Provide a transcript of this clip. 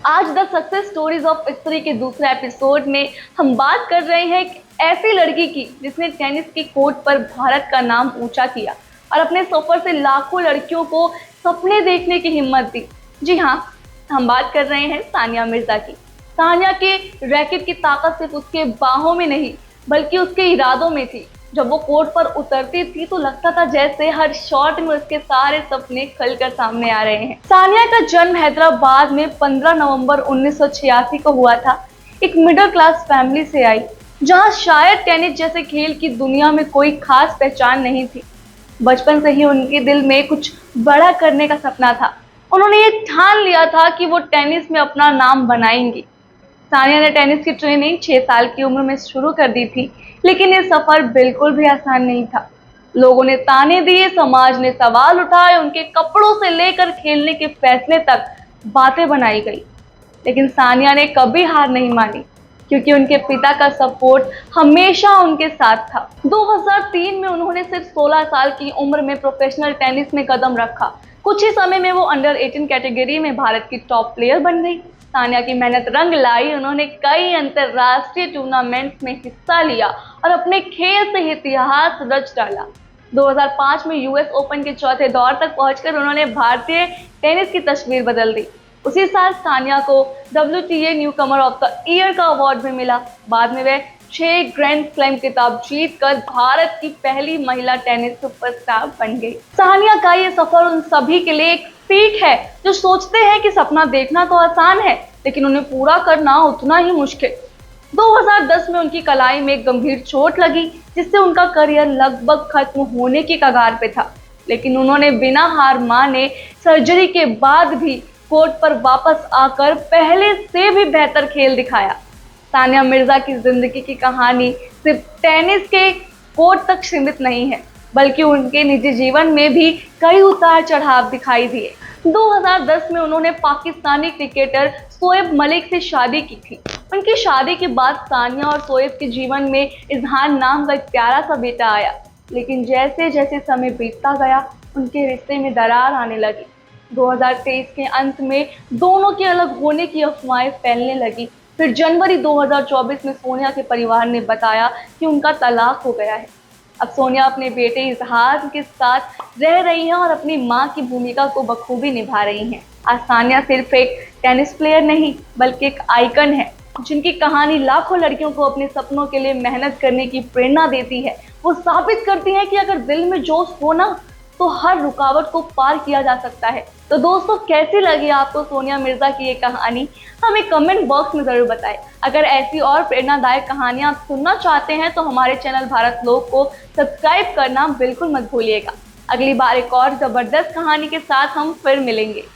आज the success stories of स्त्री के दूसरे एपिसोड में हम बात कर रहे हैं एक ऐसी लड़की की जिसने टेनिस के कोर्ट पर भारत का नाम ऊंचा किया और अपने सफर से लाखों लड़कियों को सपने देखने की हिम्मत दी। जी हाँ, हम बात कर रहे हैं सानिया मिर्जा की। सानिया के रैकेट की ताकत सिर्फ उसके बाहों में नहीं बल्कि उसके इरादों में थी। जब वो कोर्ट पर उतरती थी तो लगता था जैसे हर शॉट में उसके सारे सपने खलकर सामने आ रहे हैं। सानिया का जन्म हैदराबाद में 15 नवंबर 1986 को हुआ था। एक मिडिल क्लास फैमिली से आई, जहां शायद टेनिस जैसे खेल की दुनिया में कोई खास पहचान नहीं थी। बचपन से ही उनके दिल में कुछ बड़ा करने का सपना था। उन्होंने ये ठान लिया था कि वो टेनिस में अपना नाम बनाएंगी। सानिया ने टेनिस की ट्रेनिंग 6 साल की उम्र में शुरू कर दी थी, लेकिन ये सफर बिल्कुल भी आसान नहीं था। लोगों ने ताने दिए, समाज ने सवाल उठाए, उनके कपड़ों से लेकर खेलने के फैसले तक बातें बनाई गई। लेकिन सानिया ने कभी हार नहीं मानी, क्योंकि उनके पिता का सपोर्ट हमेशा उनके साथ था। 2003 में उन्होंने सिर्फ 16 साल की उम्र में प्रोफेशनल टेनिस में कदम रखा। कुछ ही समय में वो अंडर 18 कैटेगरी में भारत की टॉप प्लेयर बन गई। सानिया की मेहनत रंग लाई। उन्होंने कई अंतरराष्ट्रीय टूर्नामेंट्स में हिस्सा लिया और अपने खेल से इतिहास रच डाला। 2005 में यूएस ओपन के चौथे दौर तक पहुंचकर उन्होंने भारतीय टेनिस की तस्वीर बदल दी। उसी साल सानिया को WTA newcomer of the year का अवार्ड भी मिला। बाद में वे 6 ग्रैंड स्लैम खिताब जीतकर भारत की पहली महिला टेनिस सुपरस्टार बन गई। सानिया का ये सफर उन सभी के लिए एक सीख है जो सोचते हैं कि सपना देखना तो आसान है, लेकिन उन्हें पूरा करना उतना ही मुश्किल। 2010 में उनकी कलाई में एक गंभीर चोट लगी, जिससे उनका करियर लगभग खत्म होने की कगार पे था। लेकिन उन्होंने बिना हार माने सर्जरी के बाद भी कोर्ट पर वापस आकर पहले से भी बेहतर खेल दिखाया। सानिया मिर्जा की जिंदगी की कहानी सिर्फ टेनिस के कोर्ट तक सीमित नहीं है, बल्कि उनके निजी जीवन में भी कई उतार चढ़ाव दिखाई दिए। 2010 में उन्होंने पाकिस्तानी क्रिकेटर शोएब मलिक से शादी की थी। उनकी शादी के बाद सानिया और शोएब के जीवन में इजहान नाम का एक प्यारा सा बेटा आया। लेकिन जैसे जैसे समय बीतता गया, उनके रिश्ते में दरार आने लगी। 2023 के अंत में दोनों के अलग होने की अफवाहें फैलने लगी। फिर जनवरी 2024 में सोनिया के परिवार ने बताया कि उनका तलाक हो गया है। अब सोनिया अपने बेटे इजहार के साथ रह रही हैं और अपनी मां की भूमिका को बखूबी निभा रही हैं। आज सानिया सिर्फ एक टेनिस प्लेयर नहीं, बल्कि एक आइकन है, जिनकी कहानी लाखों लड़कियों को अपने सपनों के लिए मेहनत करने की प्रेरणा देती है। वो साबित करती है कि अगर दिल में जोश हो ना, तो हर रुकावट को पार किया जा सकता है। तो दोस्तों, कैसी लगी आपको सोनिया मिर्जा की ये कहानी? हमें कमेंट बॉक्स में जरूर बताएं। अगर ऐसी और प्रेरणादायक कहानियां आप सुनना चाहते हैं तो हमारे चैनल भारत लोक को सब्सक्राइब करना बिल्कुल मत भूलिएगा। अगली बार एक और जबरदस्त कहानी के साथ हम फिर मिलेंगे।